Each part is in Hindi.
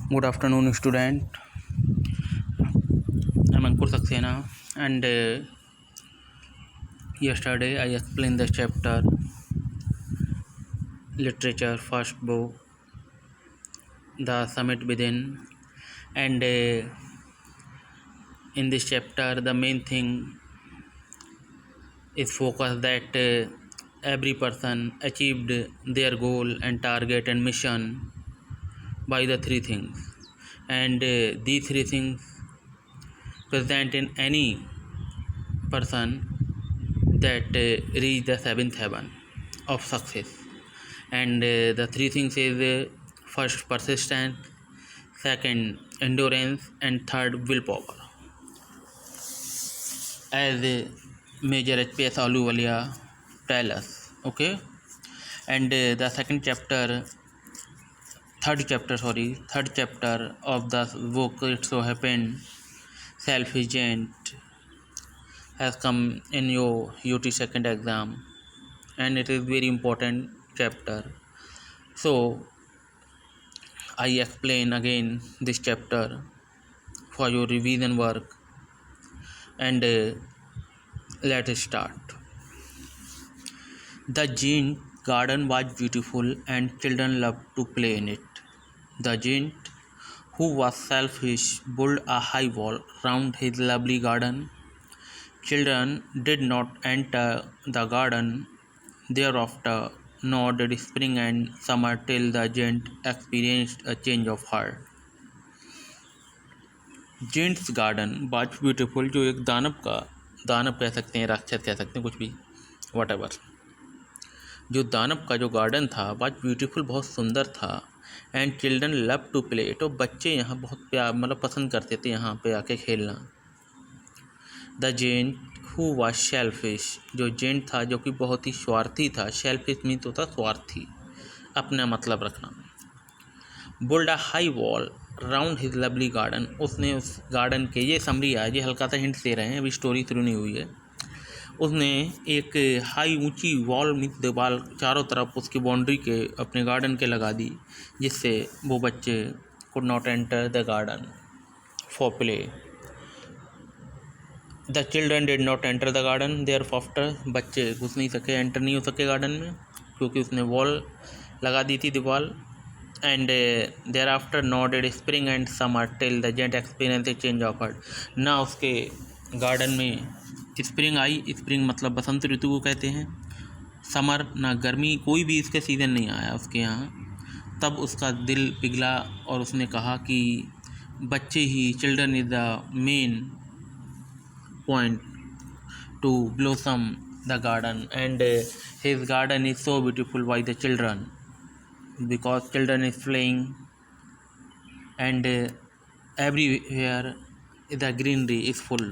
Good afternoon, student. I'm Ankur Saxena, and yesterday I explained the chapter Literature, first book, The Summit Within, and in this chapter, the main thing is focus that every person achieved their goal and target and mission by the three things, and these three things present in any person that reach the seventh heaven of success. And the three things is first persistence, second endurance, and third willpower, as Major HPS Ahluwalia tell us. Okay. And the third chapter of the book, It So Happened, Self-Agent, has come in your UT second exam, and it is very important chapter. So I explain again this chapter for your revision work, and let's start. The giant garden was beautiful and children loved to play in it. The giant, who was selfish, built a high wall round his lovely garden. Children did not enter the garden thereafter, nor did spring and summer till the giant experienced a change of heart. Gents garden was beautiful, जो एक दानव कह सकते हैं, राक्षस कह सकते हैं, कुछ भी वट, जो दानव का जो गार्डन था वाज ब्यूटीफुल, बहुत सुंदर था। And children love to play, तो बच्चे यहाँ बहुत प्यार पसंद करते थे यहाँ पे आके खेलना। The giant who was selfish, जो जेंट था जो कि बहुत ही स्वार्थी था। शेल्फिश मीन्स होता स्वार्थी, अपना मतलब रखना। Built a high wall round his lovely garden, उसने उस गार्डन के, ये समरी है, ये हल्का सा हिंट दे रहे हैं, अभी स्टोरी शुरू नहीं हुई है। उसने एक हाई ऊंची वॉल में दीवार चारों तरफ उसकी बाउंड्री के अपने गार्डन के लगा दी, जिससे वो बच्चे could not enter the garden for play. The children did not enter the garden thereafter, बच्चे घुस नहीं सके, एंटर नहीं हो सके गार्डन में, क्योंकि उसने वॉल लगा दी थी दीवार। And thereafter not did spring and summer till the giant experience a change of heart, ना उसके गार्डन में स्प्रिंग आई, स्प्रिंग मतलब बसंत ऋतु को कहते हैं, समर ना गर्मी, कोई भी इसके सीज़न नहीं आया उसके यहाँ। तब उसका दिल पिघला और उसने कहा कि बच्चे ही, children is the main point to blossom the garden, and his garden is so beautiful by the children, because children is playing, and everywhere the greenery is full,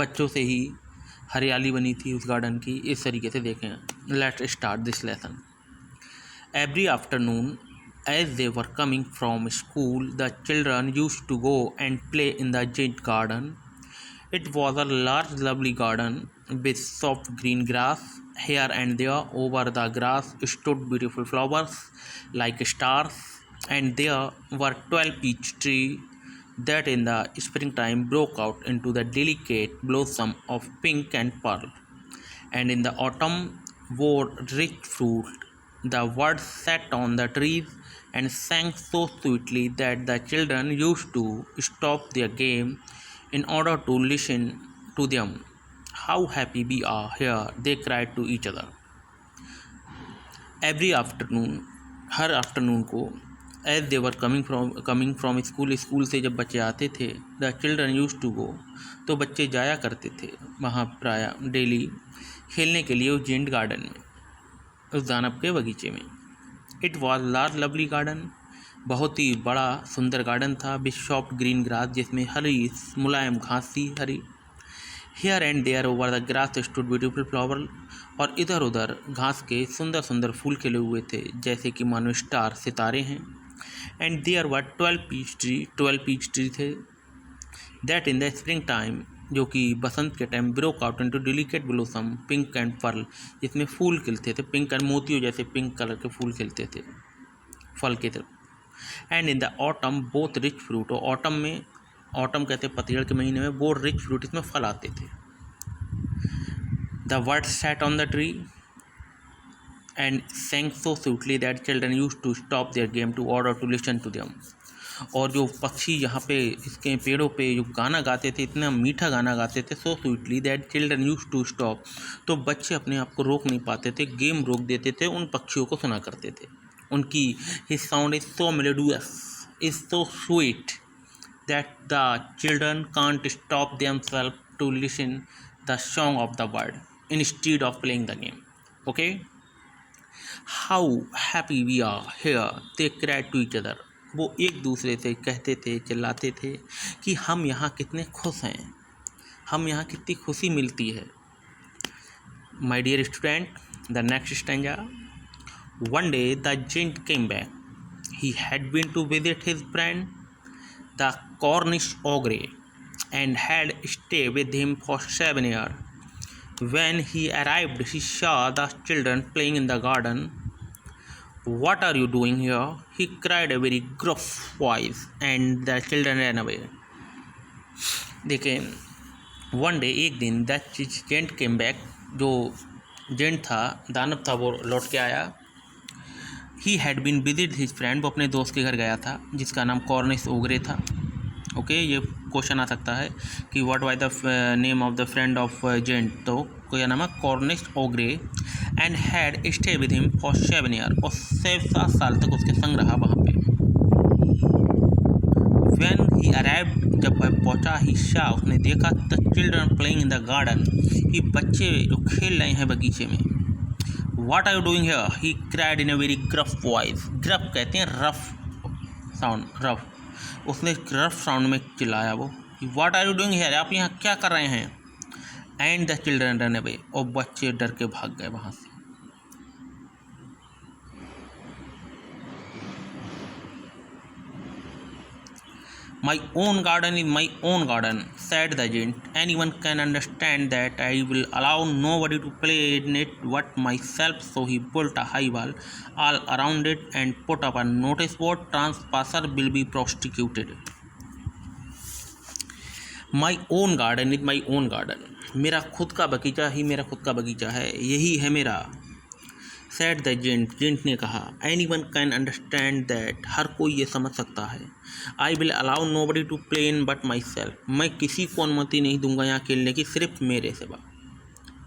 बच्चों से ही हरियाली बनी थी उस गार्डन की। इस तरीके से देखें। Let's start this lesson. Every afternoon as they were coming from school, the children used to go and play in the giant garden. It was a large lovely garden with soft green grass. Here and there over the grass stood beautiful flowers like stars, and there were 12 peach trees that in the springtime broke out into the delicate blossom of pink and pearl, and in the autumn bore rich fruit. The birds sat on the trees and sang so sweetly that the children used to stop their game in order to listen to them. How happy we are here, they cried to each other. Every afternoon, हर आफ्टरनून को, as they were coming from school से जब बच्चे आते थे, the children use to go, तो बच्चे जाया करते थे वहाँ प्राय डेली खेलने के लिए उस जेंट गार्डन में, उस दानव के बगीचे में। It was large lovely garden, बहुत ही बड़ा सुंदर गार्डन था, विथ सॉफ्ट ग्रीन ग्रास, जिसमें हरी मुलायम घास थी, हरी। Here and there over the grass stood beautiful flower, और इधर उधर घास के सुंदर सुंदर फूल खिले हुए थे, जैसे कि मानो स्टार, सितारे हैं। And there were 12 peach tree थे, that in the spring time, जो कि बसंत के time, broke out into delicate blossom pink and pearl, जिसमें फूल खिलते थे, पिंक एंड मोतियों जैसे पिंक कलर के फूल खिलते थे फल की तरफ। And in the autumn both rich fruit, और ऑटम में, ऑटम कहते हैं पतझड़ के महीने में, बोथ रिच फ्रूट, इसमें फल आते थे। The bird sat on the tree and sang so sweetly that children used to stop their game to order to listen to them। और जो पक्षी यहाँ पे इसके पेड़ों पे जो गाना गाते थे, इतना मीठा गाना गाते थे, so sweetly that children used to stop, तो बच्चे अपने आप को रोक नहीं पाते थे, गेम रोक देते थे, उन पक्षियों को सुना करते थे। उनकी his sound is so melodious, is so sweet that the children can't stop themselves to listen the song of the bird instead of playing the game। Okay, how happy we are here, they cried to each other। वो एक दूसरे से कहते थे, चिल्लाते थे कि हम यहाँ कितने खुश हैं, हम यहाँ कितनी खुशी मिलती है। My dear student, the next stanza। One day the giant came back, he had been to visit his friend the Cornish ogre and had stayed with him for 7 years। When he arrived, he saw the children playing in the garden। What are you doing here? He cried a very gruff voice, and the children ran away। देखें, वन डे, एक दिन, द जेंट केम बैक, जो जेंट था, दानव था, वो लौट के आया। He had been visit his friend, वो अपने दोस्त के घर गया था जिसका नाम कॉर्निश ओगरे था। ओके, ये क्वेश्चन आ सकता है कि what was the name of the friend of giant, तो क्या नाम है, Cornish ogre, and had stay with him for 7 years, और 7 साल तक उसके संग रहा वहाँ पे। व्हेन ही अराइव्ड, जब वह पहुँचा, ही शा, उसने देखा, the children playing in the garden, कि बच्चे जो खेल रहे हैं बगीचे में। What are you doing here? He cried in a very gruff voice. Gruff कहते हैं रफ साउंड, रफ, उसने रफ साउंड में चिल्लाया वो, what are you doing here, आप यहाँ क्या कर रहे हैं। And the children run away, और बच्चे डर के भाग गए वहाँ से। My own garden is my own garden, said the giant. Anyone can understand that I will allow nobody to play in it but myself। So he built a high wall all around it and put up a notice board, trespassers will be prosecuted। My own garden is my own garden, मेरा खुद का बगीचा ही मेरा खुद का बगीचा है, यही है मेरा। Said the giant, जिंट ने कहा, Anyone can understand that, हर कोई ये समझ सकता है। I will allow nobody to play in but myself, मैं किसी को अनुमति नहीं दूंगा यहाँ खेलने की, सिर्फ मेरे सिवा।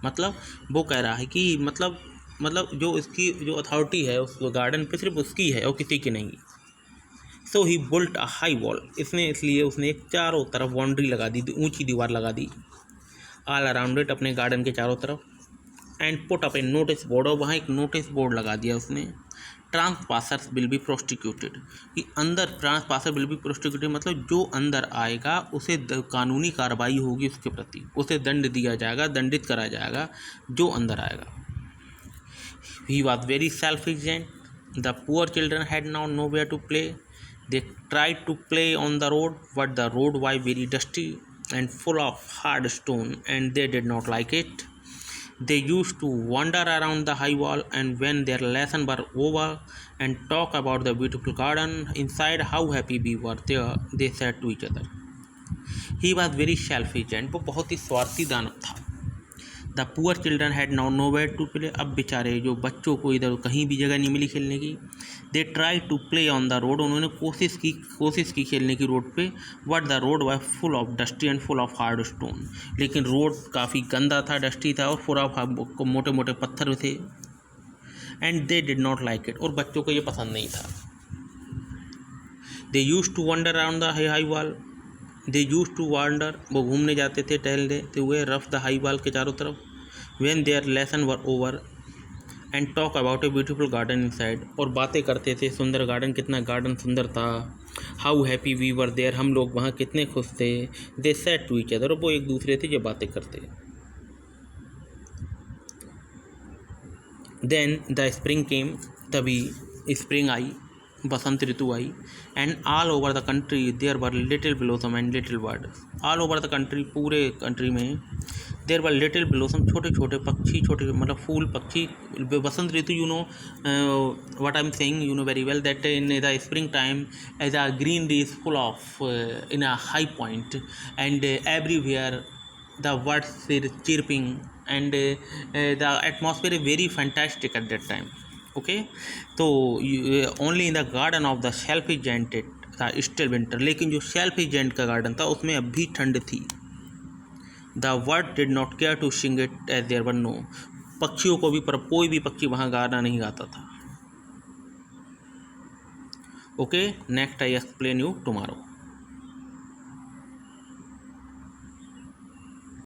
मतलब वो कह रहा है कि मतलब जो इसकी जो अथॉरिटी है उस गार्डन पे सिर्फ उसकी है और किसी की नहीं। So he built a high wall, इसने इसलिए उसने एक चारों तरफ बाउंड्री लगा दी, ऊंची दीवार लगा दी, all around it, अपने गार्डन के चारों तरफ, and put up A notice board, और वहाँ एक नोटिस बोर्ड लगा दिया उसने, ट्रांसपासर्स विल बी प्रोस्टिक्यूटेड, कि अंदर ट्रांसपासर विल बी प्रोस्टिक्यूटेड, मतलब जो अंदर आएगा उसे कानूनी कार्रवाई होगी उसके प्रति, उसे दंड दिया जाएगा, दंडित करा जाएगा जो अंदर आएगा। He was very selfish and the poor children had now nowhere to play. They tried to play on the road but the road was very dusty and full of hard stone, and they did not like it। They used to wander around the high wall, and when their lesson were over and talk about the beautiful garden inside, how happy we were there, they said to each other। He was very selfish and वो बहुत ही स्वार्थी दानव था। The poor children had now nowhere to play, अब बेचारे जो बच्चों को इधर कहीं भी जगह नहीं मिली खेलने की। They try to play on the road, उन्होंने कोशिश की खेलने की रोड पे, but the road was full of dusty and full of hard stone, लेकिन रोड काफ़ी गंदा था, डस्टी था और फुल ऑफ मोटे मोटे पत्थर थे। And they did not like it, और बच्चों को ये पसंद नहीं था। They used to wonder around the high wall, they use to wander, वो घूमने जाते थे, टहलते हुए रफ द हाई वॉल के चारों तरफ। When there lesson were over and talk about a beautiful garden inside, और बातें करते थे सुंदर गार्डन, कितना गार्डन सुंदर था। How happy we were there, हम लोग वहाँ कितने खुश थे। They said to each other, वो एक दूसरे थे जो बातें करते। देन द स्प्रिंग केम, तभी स्प्रिंग आई। बसंत ऋतु आई, and all over the country there were little blossom and little bird. All over the country, पूरे कंट्री में, देयर वर लिटिल ब्लॉसम, छोटे छोटे पक्षी, छोटे मतलब फूल पक्षी। बसंत ऋतु, you know what I am saying, you know very well that in the spring time as a greenery is full of in a high point, and everywhere the birds are chirping, and the atmosphere is very fantastic at that time. Okay, तो only in the garden of the selfish giant था स्टिल विंटर, लेकिन जो सेल्फी जेंट का गार्डन था उसमें अब भी ठंड थी। The word did not care to sing it as there were no, पक्षियों को भी, पर कोई भी पक्षी वहाँ गाना नहीं गाता था। Okay, next I explain you tomorrow.